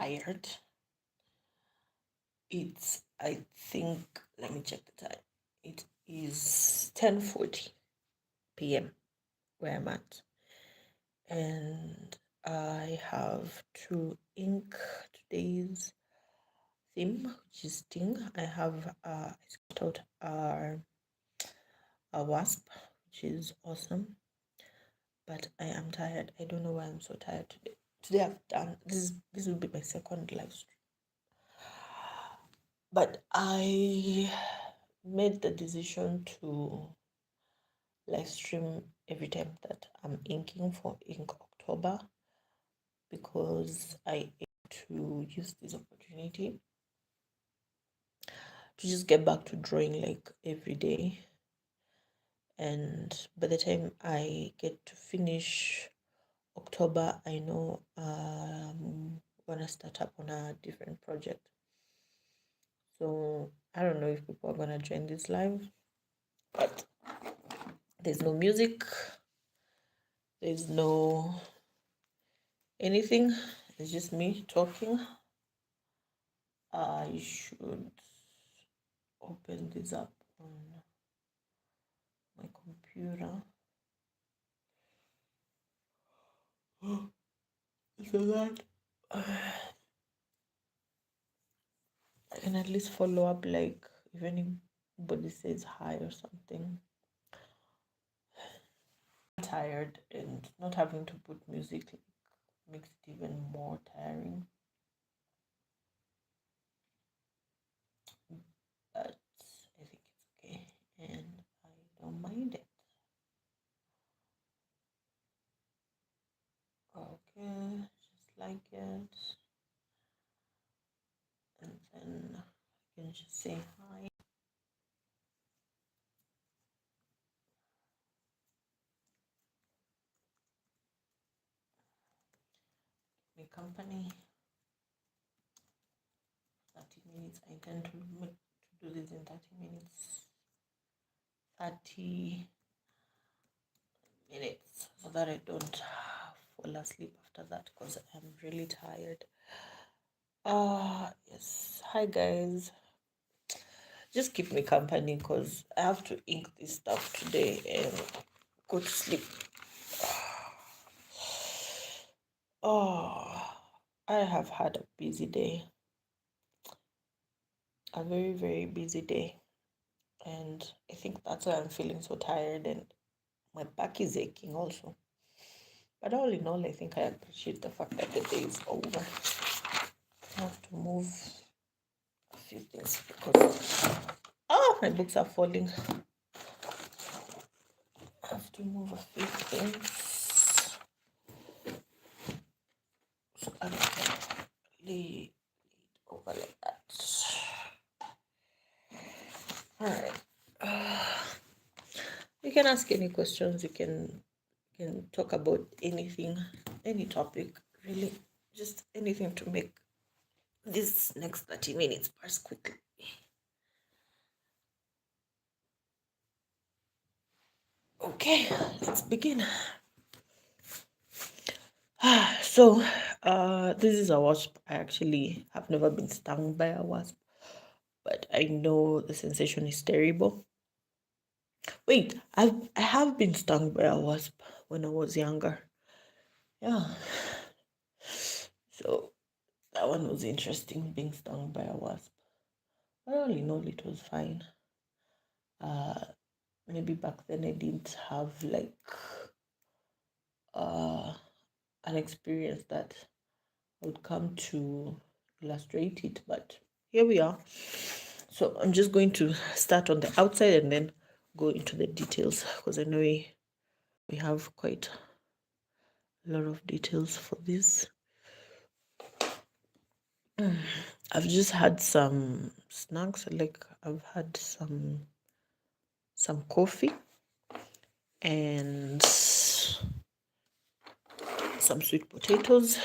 tired. It's, I think, let me check the time. It is 10:40 p.m. where I'm at. And I have to ink today's theme, which is sting. I have sketched out a wasp, which is awesome. But I am tired. I don't know why I'm so tired today. Today I've done this will be my second live stream. But I made the decision to live stream every time that I'm inking for Inktober, because I aim to use this opportunity to just get back to drawing like every day. And by the time I get to finish October, I know I'm gonna start up on a different project. So I don't know if people are gonna join this live, but there's no music, there's no anything, it's just me talking. I should open this up on my computer. So that I can at least follow up, like if anybody says hi or something. I'm tired, and not having to put music makes it even more tiring. But I think it's okay, and I don't mind it. Okay, just like it. And then I can just say hi. My company. 30 minutes. I intend to do this in 30 minutes. 30 minutes, so that I don't fall asleep after that, because I'm really tired. Yes. Hi guys. Just keep me company, because I have to ink this stuff today and go to sleep. Oh, I have had a busy day. A very, very busy day. And I think that's why I'm feeling so tired, and my back is aching also. But all in all, I think I appreciate the fact that the day is over. I have to move a few things because my books are falling. I have to move a few things so I can lay it over like that. All right. You can ask any questions. You can talk about anything, any topic, really, just anything to make this next 30 minutes pass quickly. Okay, let's begin. So, this is a wasp. I actually have never been stung by a wasp, but I know the sensation is terrible. Wait, I have been stung by a wasp when I was younger. Yeah. So that one was interesting, being stung by a wasp. But all in all, it was fine. Maybe back then I didn't have like an experience that I would come to illustrate it, but here we are. So I'm just going to start on the outside and then go into the details, because I know we have quite a lot of details for this. I've just had some snacks, like I've had some coffee and some sweet potatoes. So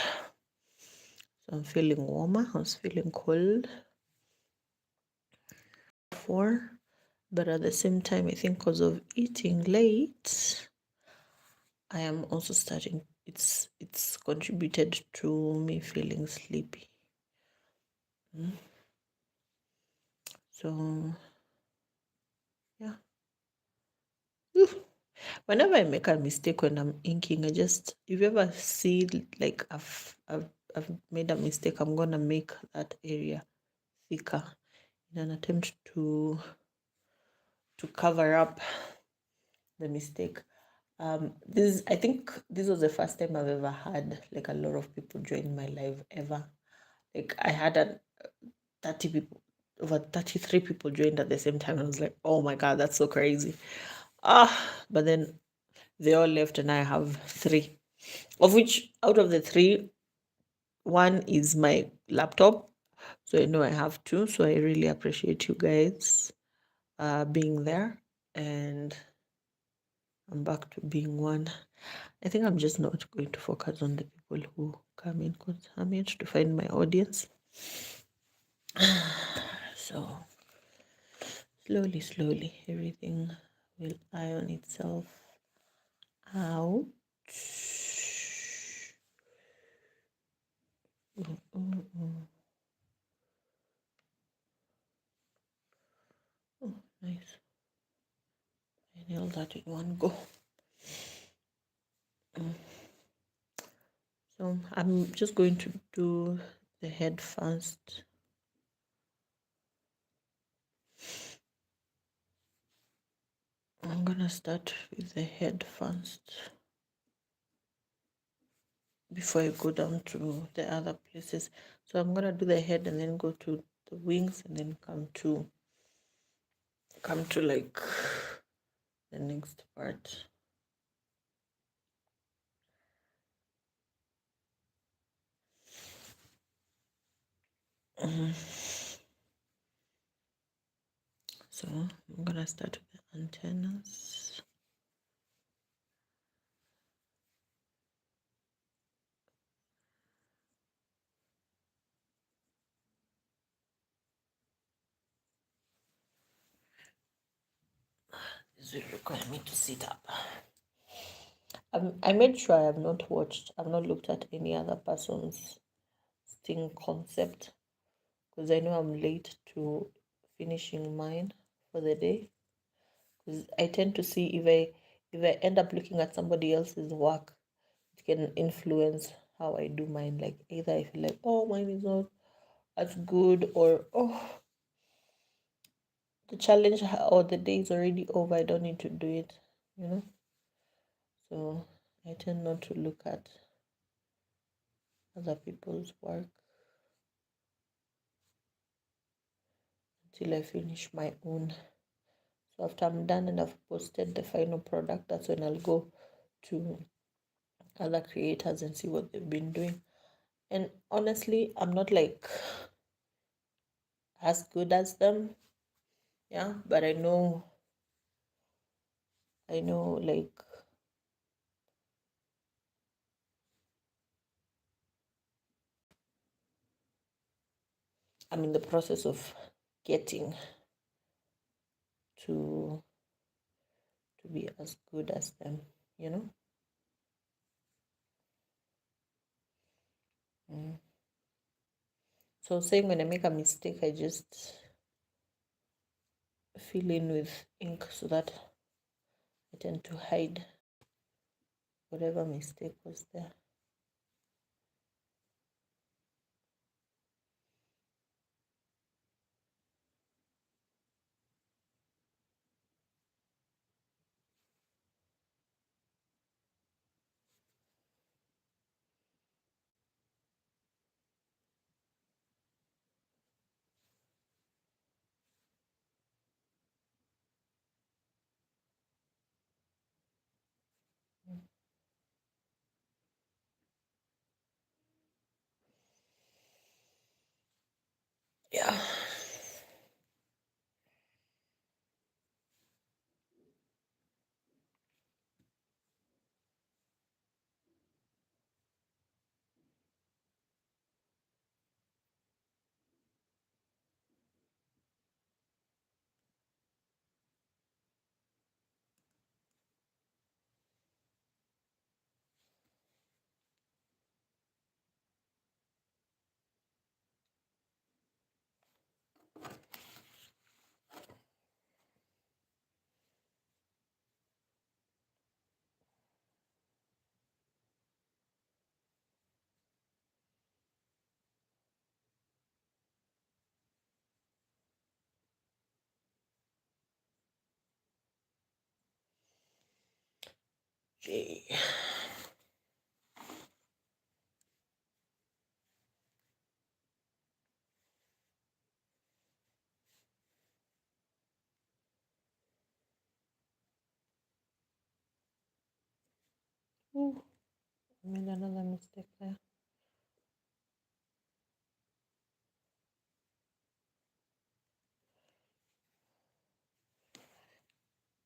I'm feeling warmer. I was feeling cold before, but at the same time, I think because of eating late, I am also starting, it's contributed to me feeling sleepy. Mm. So yeah. Whew. Whenever I make a mistake when I'm inking, if you ever see like I've made a mistake, I'm gonna make that area thicker in an attempt to cover up the mistake. This I think this was the first time I've ever had like a lot of people join my live ever. Like I had 30 people, over 33 people joined at the same time. I was like, oh my god, that's so crazy. But then they all left and I have three. Of which out of the three, one is my laptop. So I know I have two. So I really appreciate you guys being there. And I'm back to being one. I think I'm just not going to focus on the people who come in because I'm yet to find my audience. So slowly, everything will iron itself out. Oh, nice. I nailed that in one go. So I'm just going to do the head first. I'm gonna start with the head first before I go down to the other places. So I'm gonna do the head and then go to the wings and then come to like the next part. So I'm gonna start with the antennas. This will require me to sit up. I made sure I've not looked at any other person's sting concept because I know I'm late to finishing mine for the day. Because I tend to see if I end up looking at somebody else's work, it can influence how I do mine. Like either I feel like, oh, mine is not as good, or oh, the challenge or the day is already over, I don't need to do it, you know. So I tend not to look at other people's work until I finish my own. So after I'm done and I've posted the final product, that's when I'll go to other creators and see what they've been doing. And honestly, I'm not like as good as them, yeah, but I know like I'm in the process of getting to be as good as them, you know. So saying when I make a mistake, I just fill in with ink so that I tend to hide whatever mistake was there. Yeah. J. Ooh, I made another mistake there.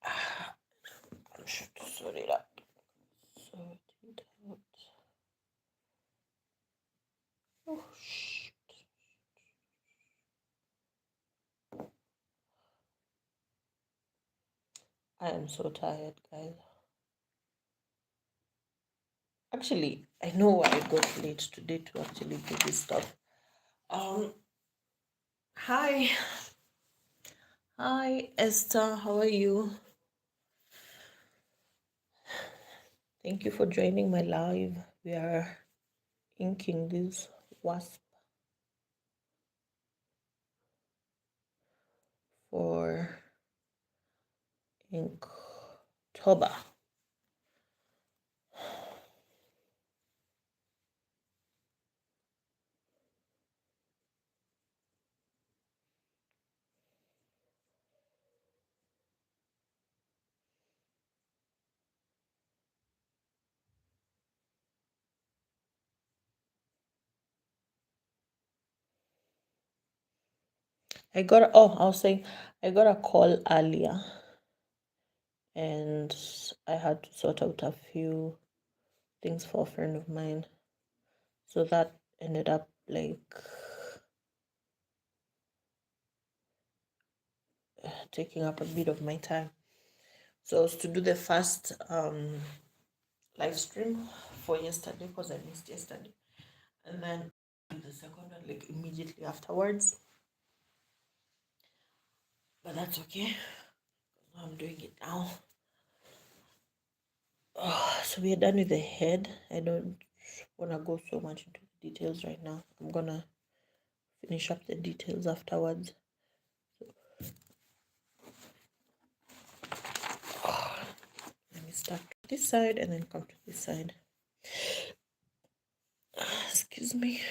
I should sort it out. Sort it out. Oh, shit. I am so tired, guys. Actually, I know why I got late today to actually do this stuff. Hi. Hi, Esther. How are you? Thank you for joining my live. We are inking this wasp for Inktober. I was saying I got a call earlier and I had to sort out a few things for a friend of mine. So that ended up like taking up a bit of my time. So I was to do the first live stream for yesterday because I missed yesterday. And then the second one like immediately afterwards. But that's okay. I'm doing it now. So we are done with the head. I don't want to go so much into the details right now. I'm gonna finish up the details afterwards. Let me start this side and then come to this side. Excuse me.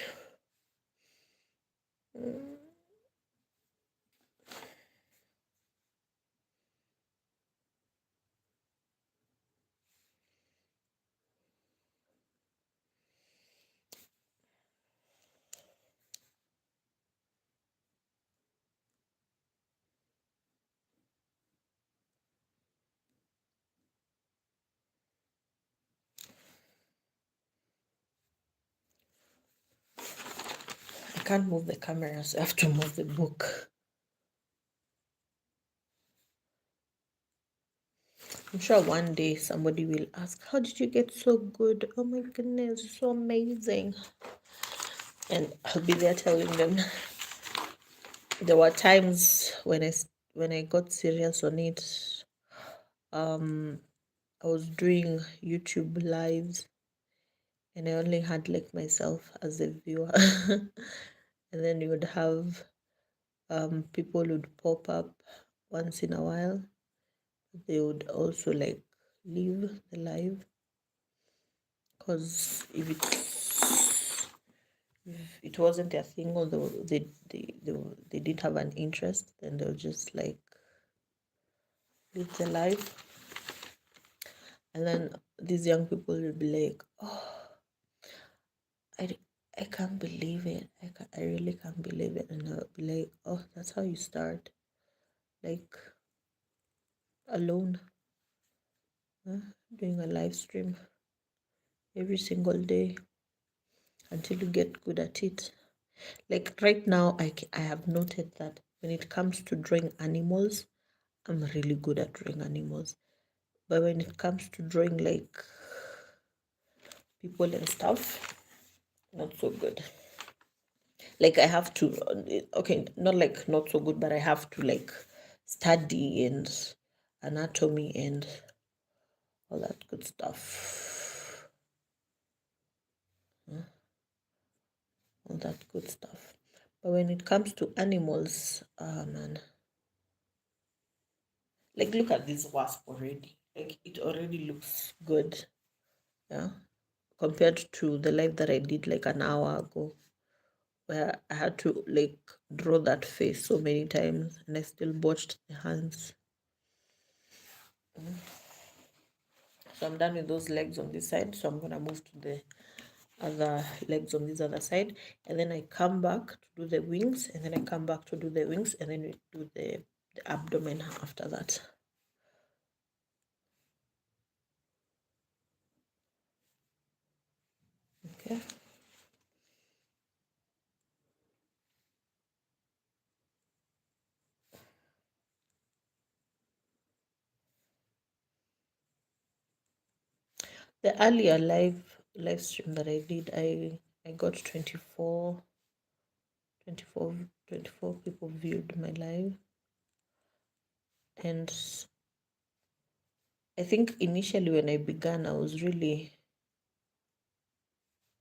I can't move the camera, so I have to move the book. I'm sure one day somebody will ask, how did you get so good? Oh my goodness, so amazing. And I'll be there telling them there were times when I got serious on it. I was doing YouTube lives and I only had like myself as a viewer. And then you would have people would pop up once in a while. They would also like leave the live because if it wasn't their thing, although they did have an interest, then they'll just like leave the live. And then these young people will be like, oh, I can't believe it. I really can't believe it. And I'll be like, oh, that's how you start. Like alone, doing a live stream every single day until you get good at it. Like right now, I have noted that when it comes to drawing animals, I'm really good at drawing animals. But when it comes to drawing like people and stuff, not so good. Like I have to, okay, not like not so good, but I have to like study and anatomy and all that good stuff. All that good stuff. But when it comes to animals, man, like look at this wasp already. like it already looks good, yeah, compared to the live that I did like an hour ago, where I had to like draw that face so many times and I still botched the hands. So I'm done with those legs on this side, so I'm gonna move to the other legs on this other side, and then I come back to do the wings, and then I come back to do the wings, and then we do the abdomen after that. Okay. The earlier live stream that I did, I got 24 people viewed my live, and I think initially when I began, I was really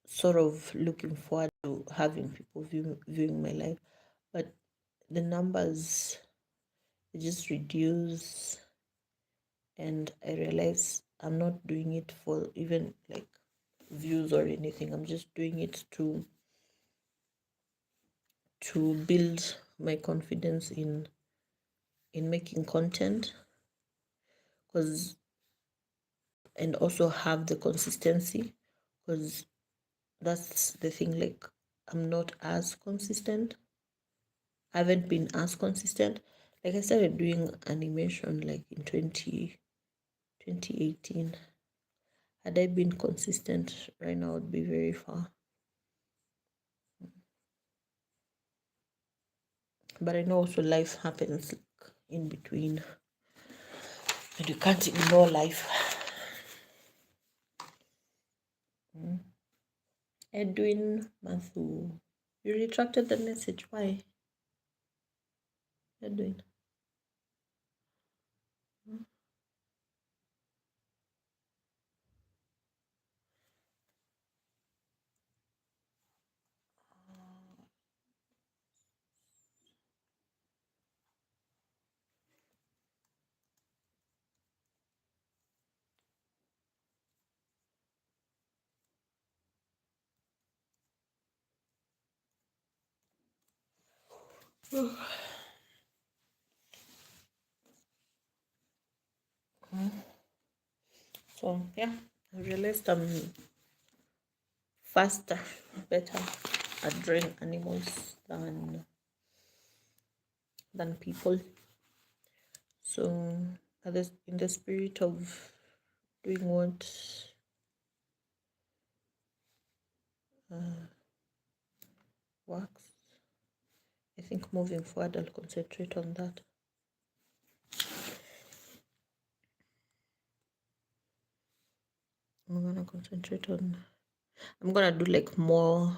sort of looking forward to having people viewing my live, but the numbers just reduce, and I realize I'm not doing it for even like views or anything. I'm just doing it to build my confidence in making content, because and also have the consistency, because that's the thing, like I'm not as consistent. I haven't been as consistent. Like I started doing animation like in 2018. Had I been consistent right now, I would be very far. But I know also life happens like, in between, and you can't ignore life. Edwin Mathu, you retracted the message. Why? Edwin. So yeah, I realized I'm faster, better at drawing animals than people. So in the spirit of doing what works, I think moving forward I'll concentrate on that. I'm gonna do like more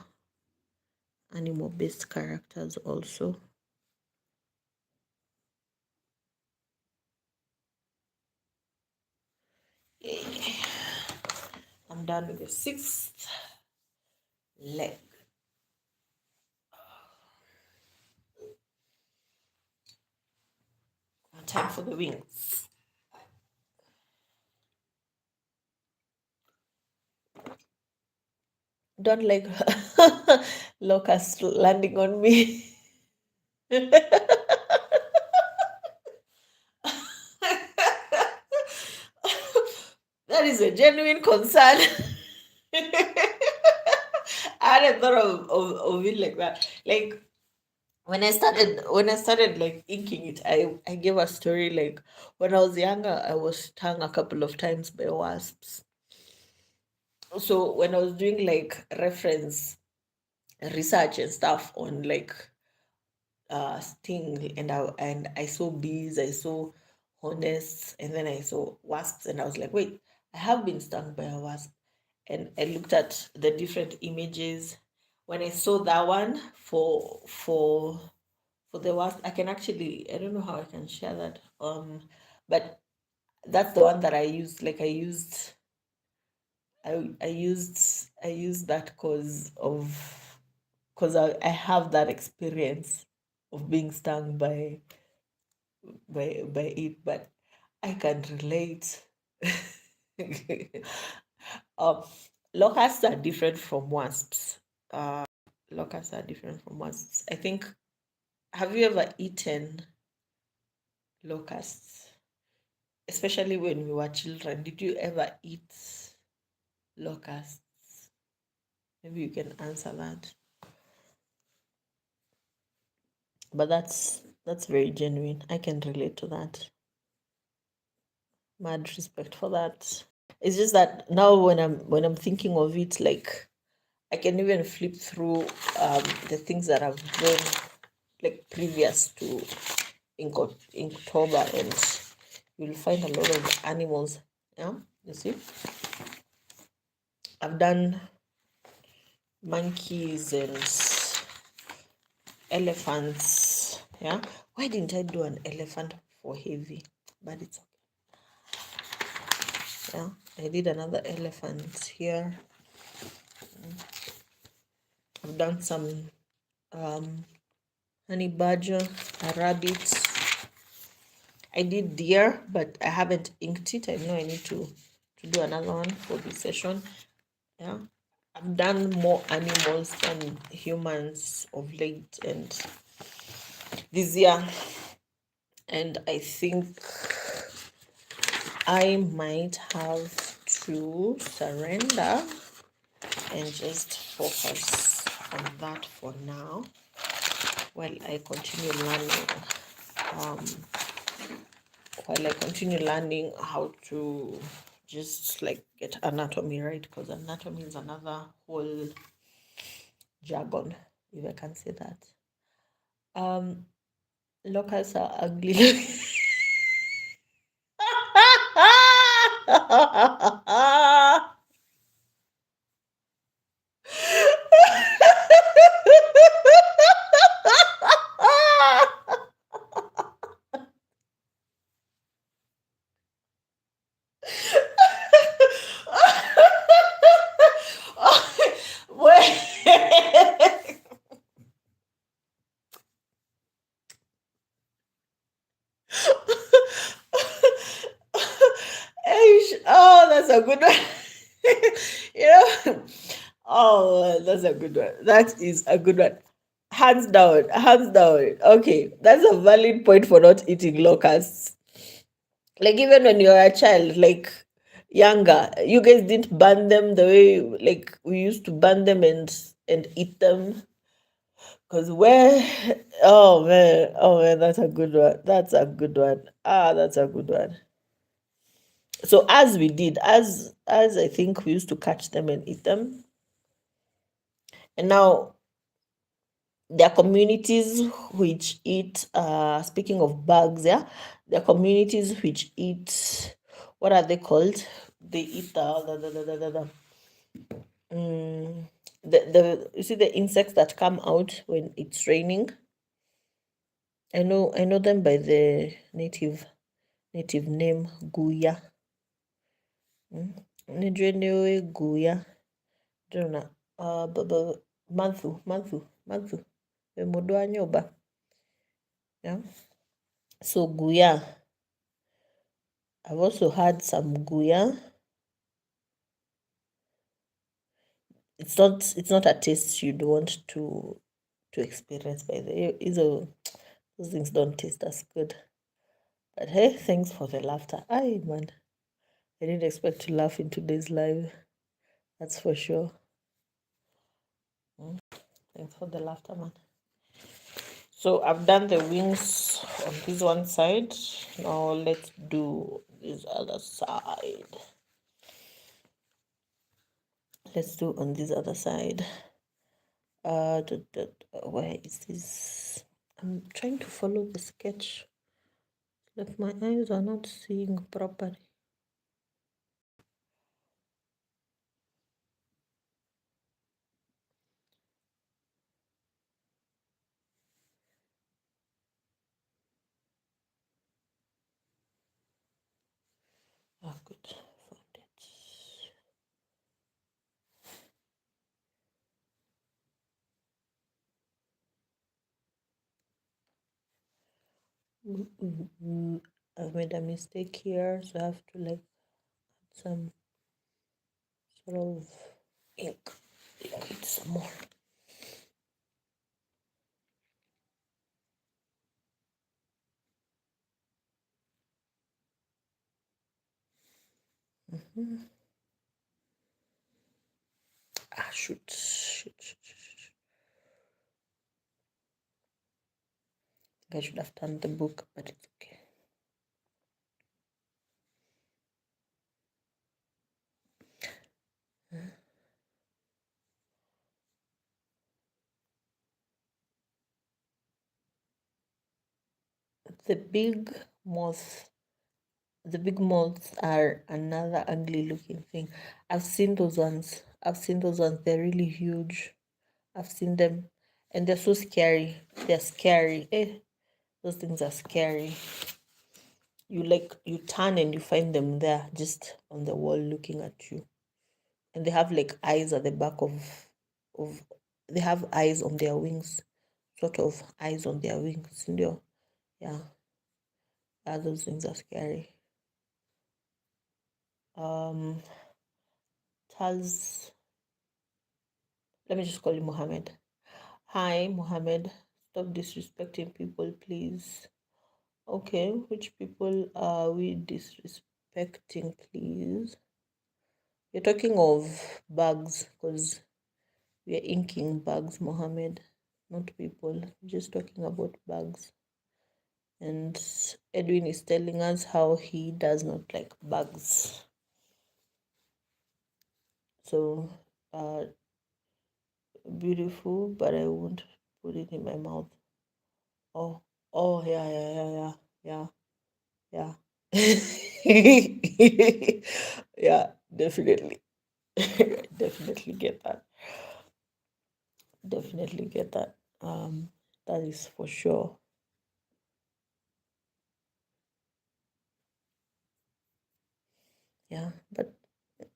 animal based characters also. I'm done with the 6th leg. Time for the wings. Don't like locust landing on me. That is a genuine concern. I hadn't thought of it like that. Like when I started like inking it, I gave a story like when I was younger, I was stung a couple of times by wasps. So when I was doing like reference research and stuff on like sting, and I saw bees, I saw hornets, and then I saw wasps, and I was like, wait, I have been stung by a wasp. And I looked at the different images. When I saw that one for the wasp, I can actually, I don't know how I can share that. But that's the one that I used. Like I used that because I have that experience of being stung by it, but I can relate um, locusts are different from wasps. Locusts are different from wasps. I think. Have you ever eaten locusts? Especially when we were children, did you ever eat locusts? Maybe you can answer that. But that's very genuine. I can relate to that. Mad respect for that. It's just that now when I'm thinking of it, like I can even flip through the things that I've done like previous to Inktober, and you'll find a lot of animals. Yeah, you see, I've done monkeys and elephants. Yeah, why didn't I do an elephant for heavy? But it's okay. Yeah, I did another elephant here. I've done some honey badger, a rabbit. I did deer, but I haven't inked it. I know I need to do another one for this session. Yeah, I've done more animals than humans of late, and this year, and I think I might have to surrender and just focus on that for now while I continue learning. Um, while I continue learning how to just like get anatomy right, because anatomy is another whole jargon, if I can say that. Locusts are ugly. Wait. Oh, that's a good one. you know, oh, that's a good one. That is a good one. Hands down, hands down. Okay, that's a valid point for not eating locusts. Like even when you were a child, like younger, you guys didn't burn them the way like we used to burn them and eat them. Cause where, oh man, that's a good one. That's a good one. Ah, that's a good one. So as we did, as I think we used to catch them and eat them, and now there are communities which eat. Speaking of bugs, yeah, there are communities which eat. What are they called? They eat the you see the insects that come out when it's raining. I know them by the native name Guya. Nijue niwe Guya. Don't know. Manthu. Mundu wa nyumba. Yeah. So Guya. I've also had some Guya. It's not a taste you'd want to experience by the way. Those things don't taste as good. But hey, thanks for the laughter. Aye man. I didn't expect to laugh in today's live. That's for sure. Thanks for the laughter, man. So I've done the wings on this one side. Now let's do this other side. Let's do on this other side. Where is this? I'm trying to follow the sketch. Like my eyes are not seeing properly. Oh, good. Found it. I've made a mistake here, so I have to like some sort of ink. I need some more. Shoot. I should have done the book, but it's okay. The big moth, the big moths are another ugly looking thing. I've seen those ones. They're really huge. I've seen them, and they're so scary. They're scary. Those things are scary. You turn and you find them there, just on the wall, looking at you, and they have like eyes at the back of. They have eyes on their wings, sort of eyes on their wings. Yeah, those things are scary. Taz, let me just call you Mohammed. Hi, Mohammed. Stop disrespecting people, please. Okay, which people are we disrespecting, please? You're talking of bags, because we are inking bags, Mohammed, not people. We're just talking about bags. And Edwin is telling us how he does not like bags. So, beautiful, but I won't put it in my mouth. Oh, yeah. Yeah, definitely. Definitely get that. Definitely get that. That is for sure. Yeah, but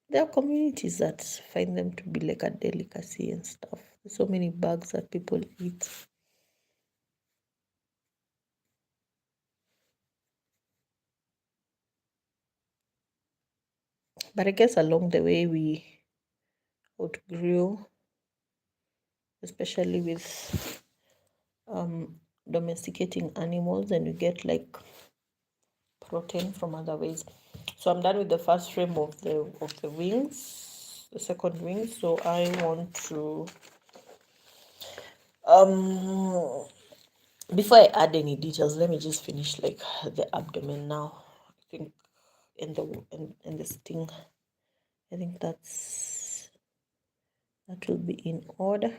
there are communities that find them to be like a delicacy and stuff. There's so many bugs that people eat. But I guess along the way we outgrew, especially with domesticating animals, and you get like protein from other ways. So I'm done with the first frame of the wings, the second wing. So I want to before I add any details, let me just finish like the abdomen now. I think in the sting, I think that will be in order.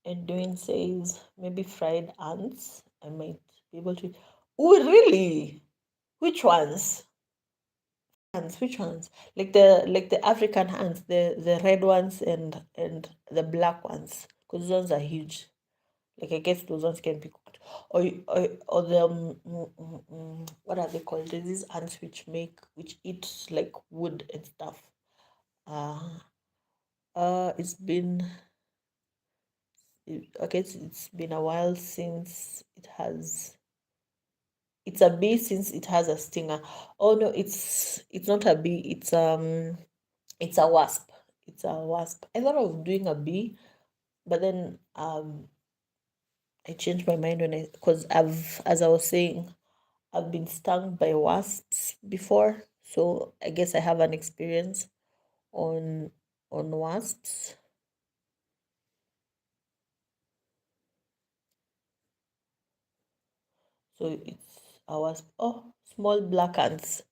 Edwin says maybe fried ants. I might be able to. Oh, really? Which ones? Which ones? Like the African ants, the red ones and the black ones, because those ones are huge. Like I guess those ones can be cooked, or the what are they called? There's these ants which eat like wood and stuff. It's been okay. It's been a while since it has. It's a bee since it has a stinger. Oh no, it's not a bee. It's a wasp. It's a wasp. I thought of doing a bee, but then I changed my mind because as I was saying, I've been stung by wasps before, so I guess I have an experience on wasps. So it's a wasp. Oh, small black ants.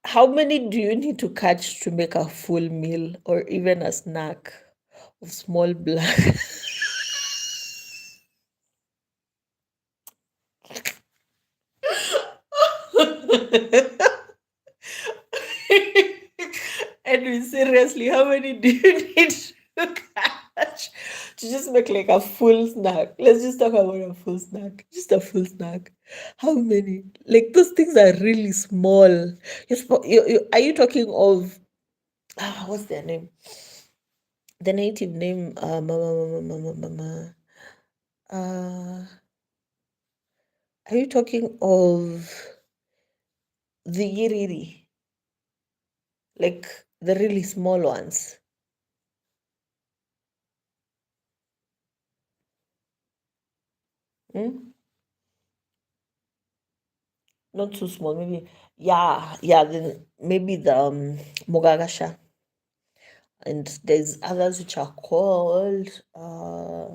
How many do you need to catch to make a full meal or even a snack of small black? Edwin, seriously, how many do you need to catch? to just make like a full snack. Let's just talk about a full snack. Just a full snack. How many? Like those things are really small. Are you talking of what's their name? The native name uh are you talking of the yiriri? Like the really small ones. Hmm? Not too small, maybe. Yeah, then maybe the Mogagasha. And there's others which are called uh,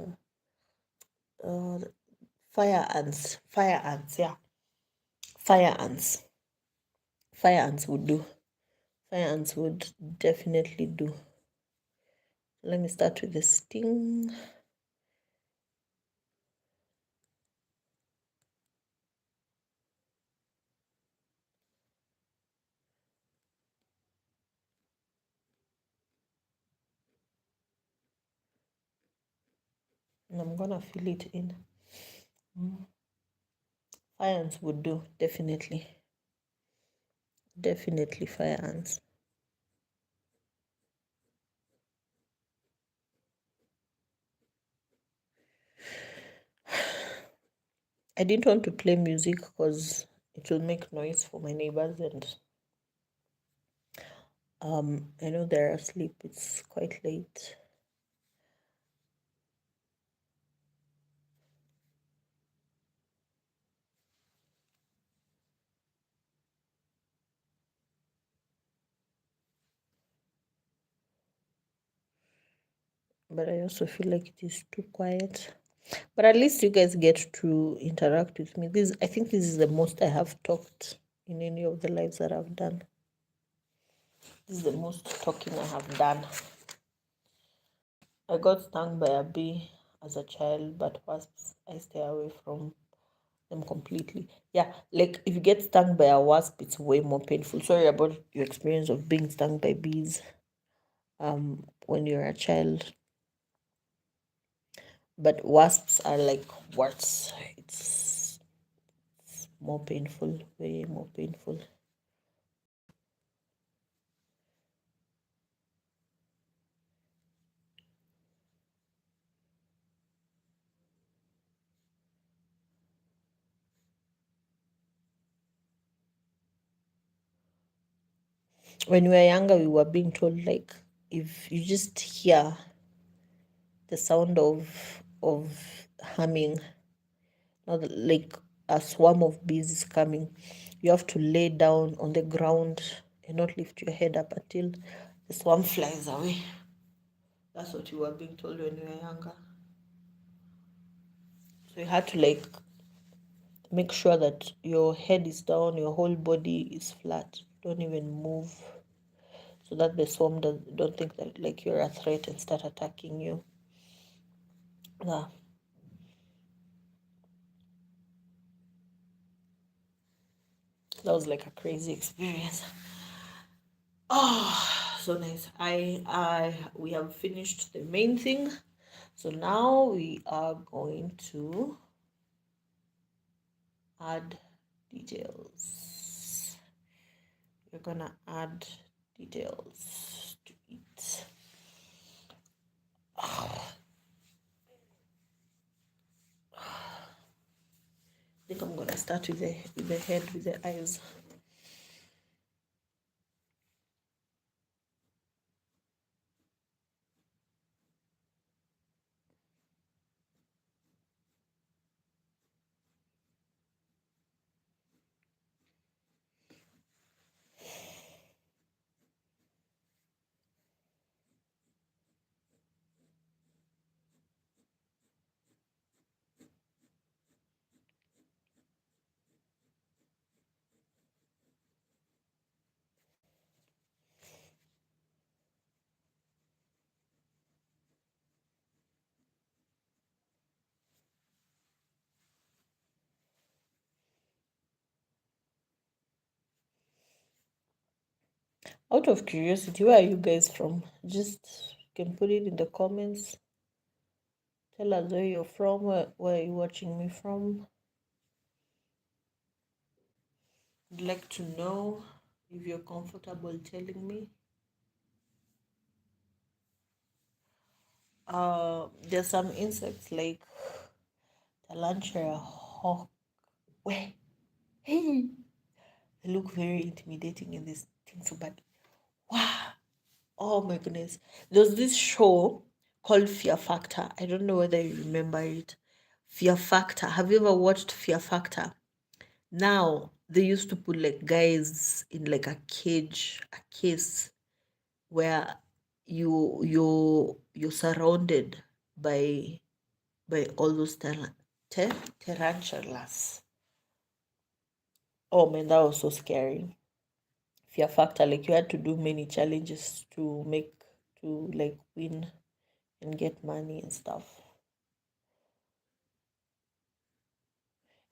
fire ants. Fire ants, yeah. Fire ants. Fire ants would do. Fire ants would definitely do. Let me start with the sting. And I'm gonna fill it in. Fire ants would do, definitely. Definitely fire ants. I didn't want to play music because it will make noise for my neighbors, and I know they're asleep. It's quite late. But I also feel like it is too quiet. But at least you guys get to interact with me. I think this is the most I have talked in any of the lives that I've done. This is the most talking I have done. I got stung by a bee as a child, but wasps, I stay away from them completely. Yeah, like if you get stung by a wasp, it's way more painful. Sorry about your experience of being stung by bees when you're a child. But wasps are like worse. It's more painful, way more painful. When we were younger, we were being told like if you just hear the sound of humming, not like a swarm of bees is coming, you have to lay down on the ground and not lift your head up until the swarm flies away. That's what you were being told when you were younger. So you had to like make sure that your head is down, your whole body is flat, don't even move, so that the swarm don't think that like you're a threat and start attacking you. Yeah. That was like a crazy experience. Oh, so nice. We have finished the main thing. So now we are going to add details. We're gonna add details to it. I think I'm gonna start with the head, with the eyes. Out of curiosity, where are you guys from? Just you can put it in the comments. Tell us where you're from, where you're watching me from. I'd like to know if you're comfortable telling me. There's some insects like Tarantula, hawk. Where? Hey, they look very intimidating in this thing so bad. Wow. Oh my goodness. There's this show called Fear Factor. I don't know whether you remember it. Fear Factor. Have you ever watched Fear Factor? Now they used to put like guys in like a cage, a case where you're surrounded by all those tarantulas. Oh man, that was so scary. Fear Factor, like you had to do many challenges to like win and get money and stuff.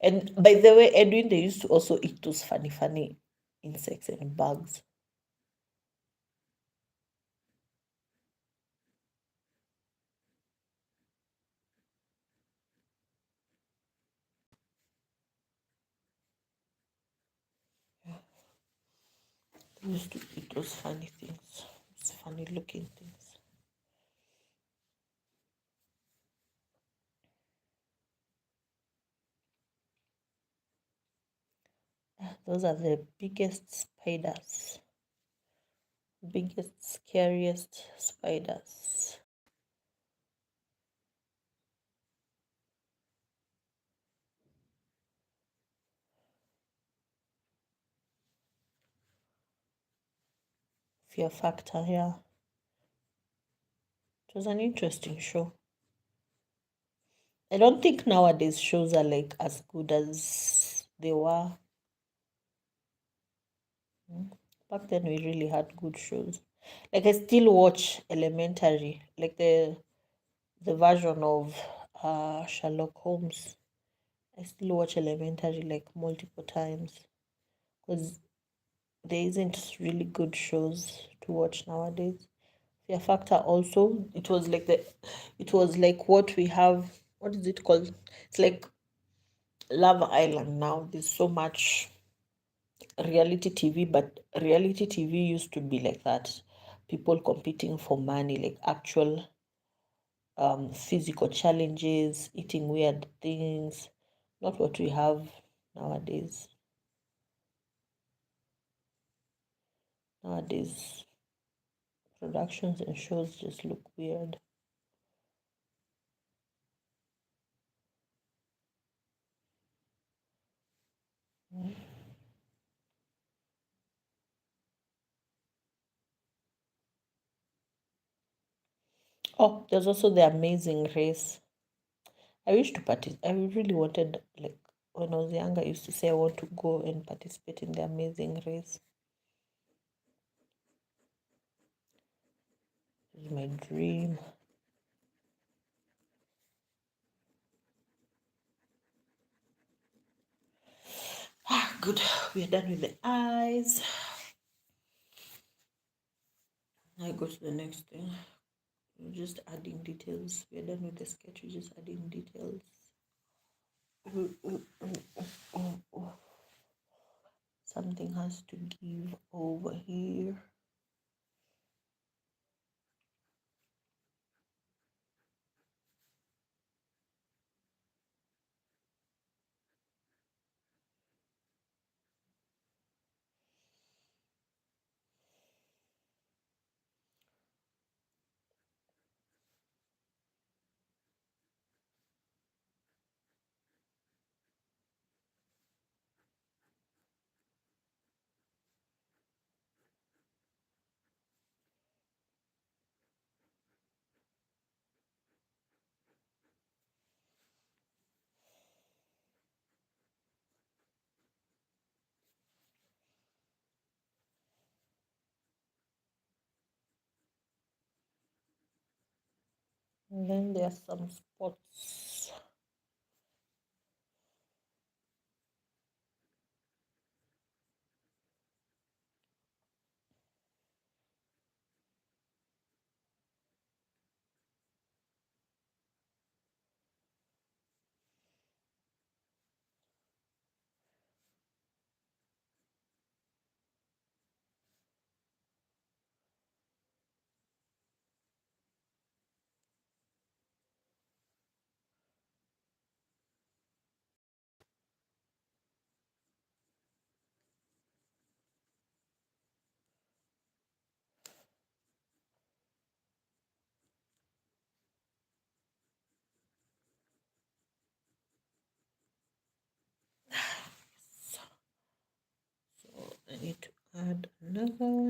And by the way, Edwin, they used to also eat those funny insects and bugs. They used to eat those funny things, those funny looking things. Those are the biggest spiders. Biggest, scariest spiders. Fear Factor, yeah. It was an interesting show. I don't think nowadays shows are like as good as they were. Back then we really had good shows. Like I still watch Elementary, like the version of Sherlock Holmes. I still watch Elementary like multiple times because there isn't really good shows to watch nowadays. Fear Factor also, it was like what we have. What is it called? It's like Love Island now. There's so much reality TV, but reality TV used to be like that. People competing for money, like actual physical challenges, eating weird things, not what we have nowadays. Nowadays, productions and shows just look weird. Oh, there's also the Amazing Race. I wish to participate. I really wanted, like, when I was younger, I used to say I want to go and participate in the Amazing Race. It's my dream. Ah, good. We are done with the eyes. I go to the next thing. We're just adding details. We're done with the sketch. We're just adding details. Something has to give over here. And then there's some spots.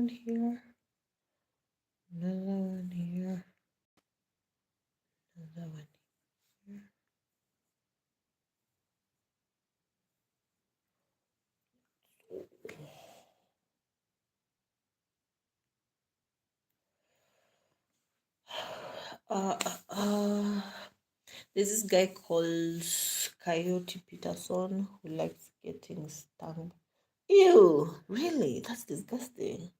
one here. Another one here. Another one here. Uh, uh, uh. There's this guy called Coyote Peterson who likes getting stung. Ew, really? That's disgusting.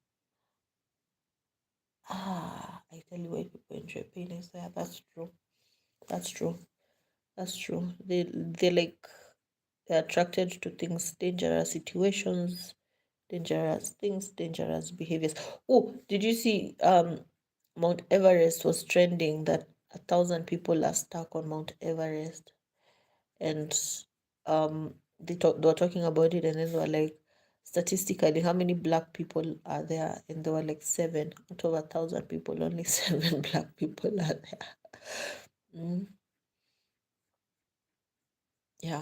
I tell you, white people enjoy pain. So yeah, that's true. That's true. That's true. They're attracted to things, dangerous situations, dangerous things, dangerous behaviors. Oh, did you see Mount Everest was trending that 1,000 people are stuck on Mount Everest, and they were talking about it, and then they were like, statistically, how many black people are there? And there were like 7 out of 1,000 people. Only 7 black people are there. Mm, yeah,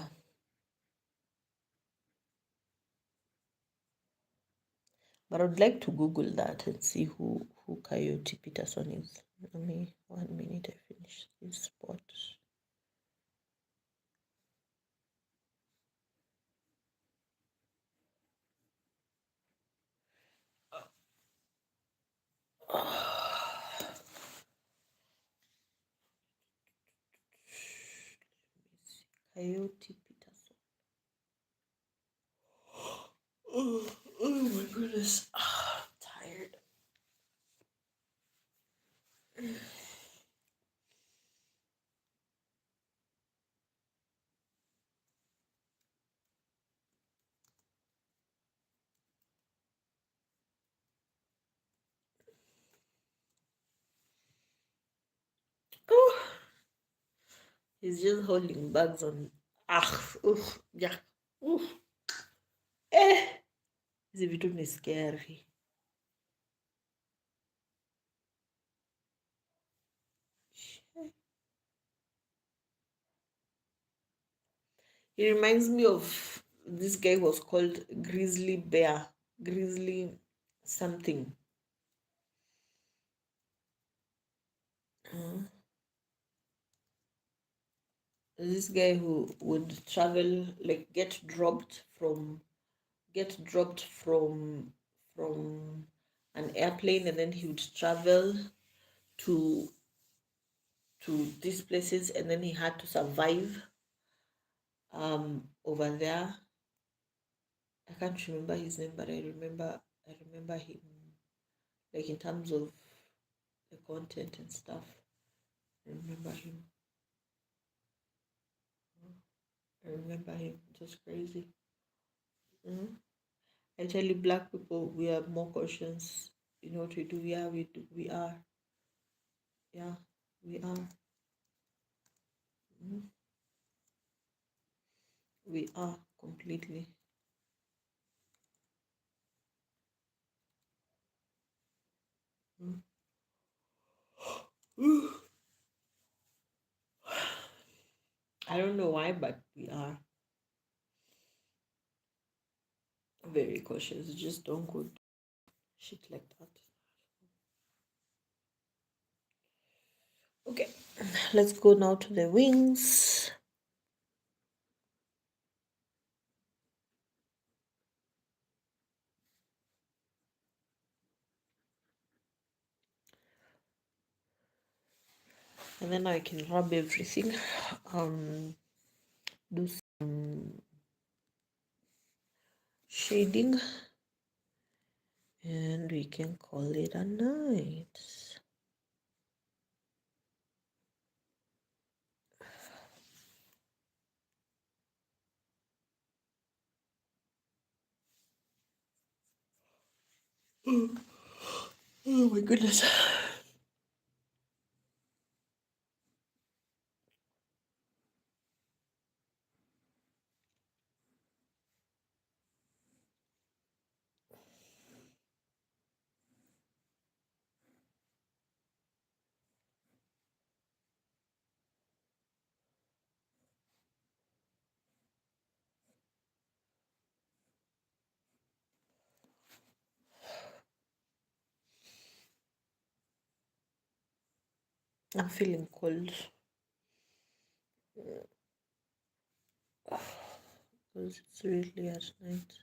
but I would like to Google that and see who Coyote Peterson is. Let me 1 minute. I finish this spot. Coyote Peterson. Oh my goodness. I'm tired. Oh, he's just holding bags on. Oof, yeah. Oof. Eh. Hizi vitu ni scary. He reminds me of this guy was called Grizzly Bear. Grizzly something. Uh, this guy who would travel, like get dropped from an airplane, and then he would travel to these places, and then he had to survive over there. I can't remember his name, but I remember him, like in terms of the content and stuff. I remember him. I remember him. It was crazy. Mm-hmm. I tell you, black people, we are more cautious in what we do. Yeah, we do. We are. Yeah, we are. Mhm. We are completely. Mm. I don't know why, but we are very cautious. Just don't go do shit like that. Okay, let's go now to the wings. And then I can rub everything. Do some shading, and we can call it a night. Oh my goodness. I'm feeling cold because it's really at night.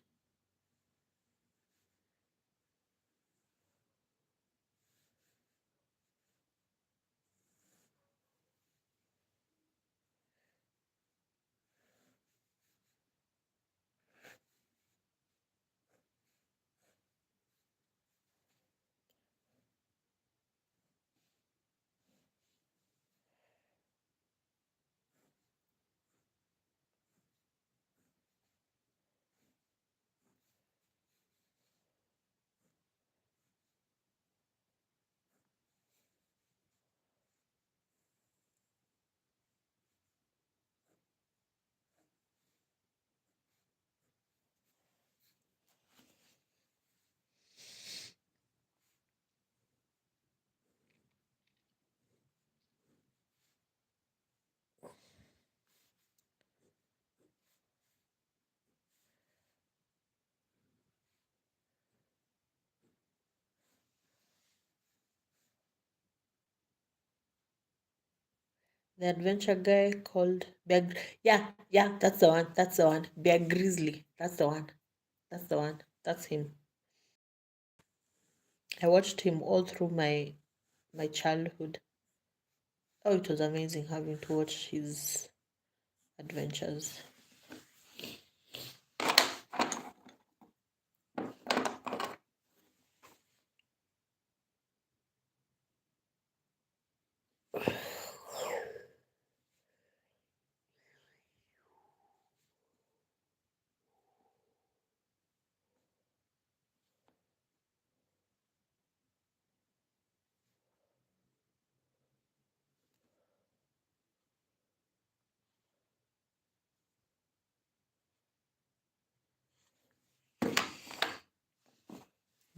The adventure guy called yeah, that's the one. That's the one. Bear Grizzly. That's the one. That's the one. That's him. I watched him all through my childhood. Oh, it was amazing having to watch his adventures.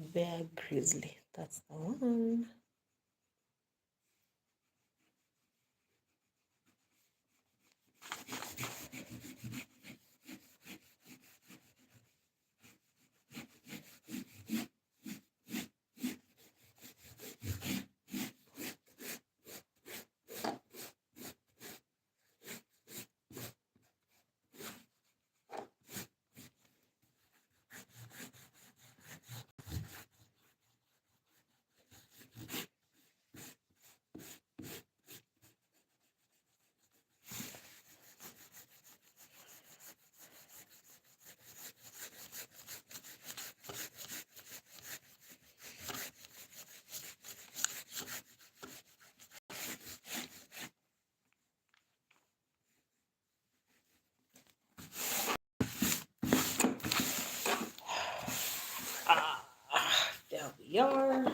Bear Grizzly. That's the one. There we are.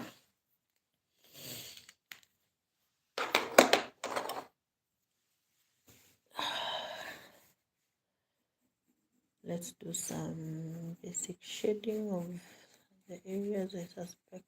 Let's do some basic shading of the areas I suspect.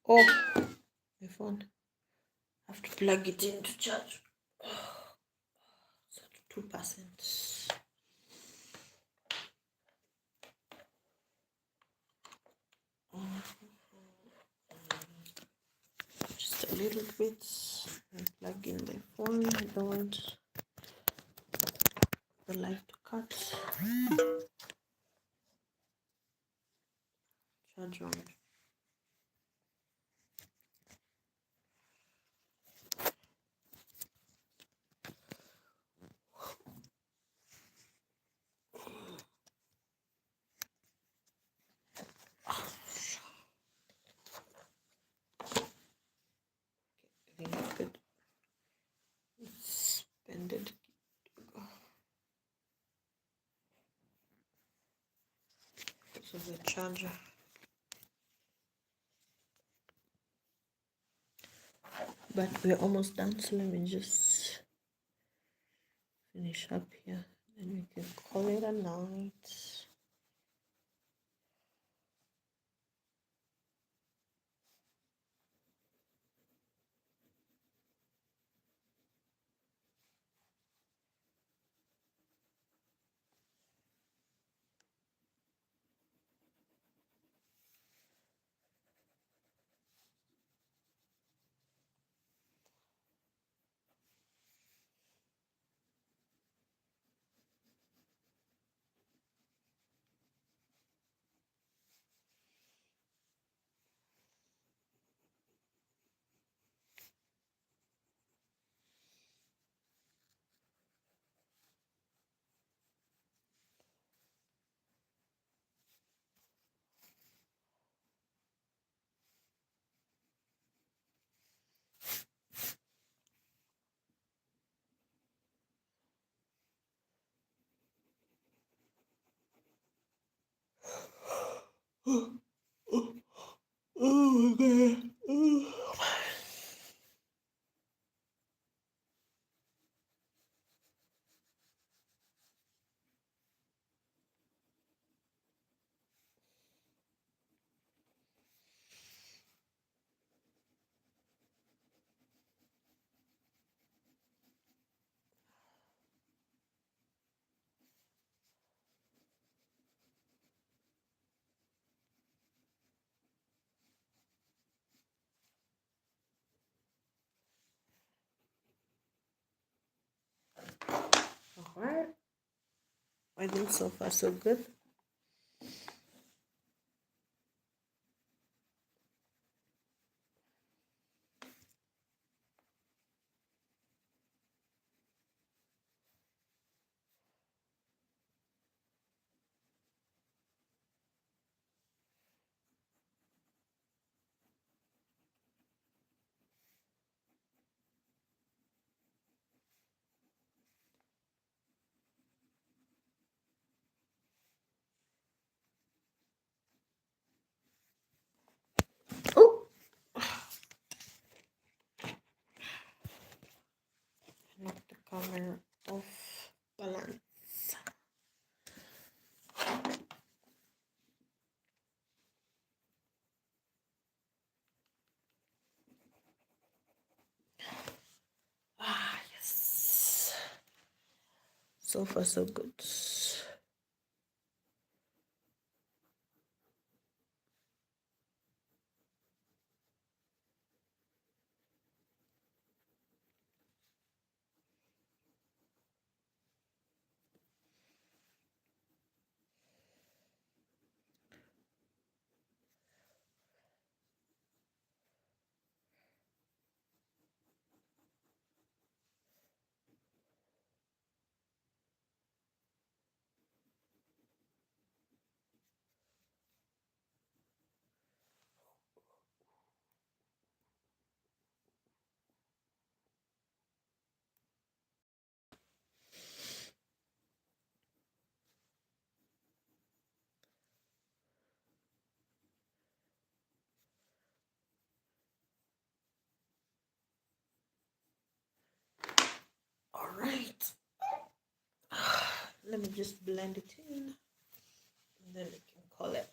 Oh, my phone. I have to plug it in to charge. It's at 2%. Just a little bit. and plug in my phone. I don't want the light to cut. Charge on. I think I could spend it. So the charger. But we're almost done, so let me just finish up here. Then we can call it a night. Oh my god. Alright. I think so far so good. Oh, knock the camera off balance. Ah, yes. So far so good. All right. Let me just blend it in, and then we can call it.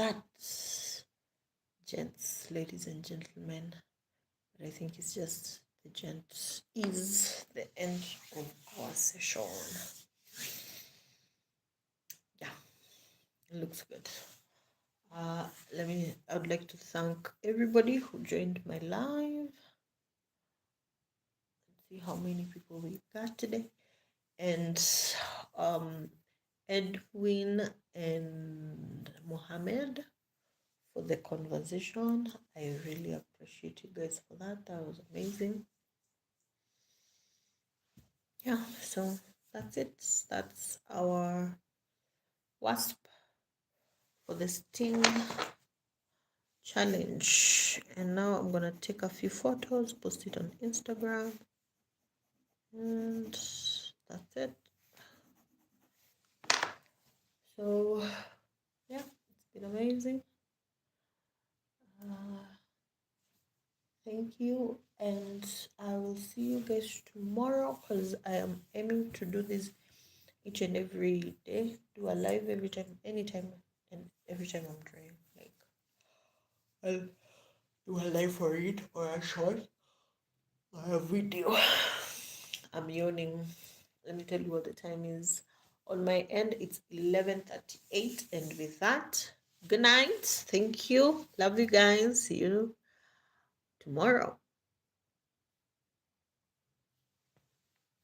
that, gents, ladies and gentlemen, but I think it's just the gents, is the end of our session. Yeah, it looks good. I would like to thank everybody who joined my live. Let's see how many people we got today. And Edwin and Mohammed for the conversation. I really appreciate you guys for that. That was amazing. Yeah, so that's it. That's our WASP for the Sting challenge. And now I'm gonna take a few photos, post it on Instagram, and that's it. So yeah, it's been amazing. Thank you, and I will see you guys tomorrow because I am aiming to do this each and every day. Do a live every time, anytime, and every time I'm trying. Like, I'll do a live for it or a short or a video. I'm yawning. Let me tell you what the time is. On my end, it's 11:38, and with that, good night. Thank you. Love you guys. See you tomorrow.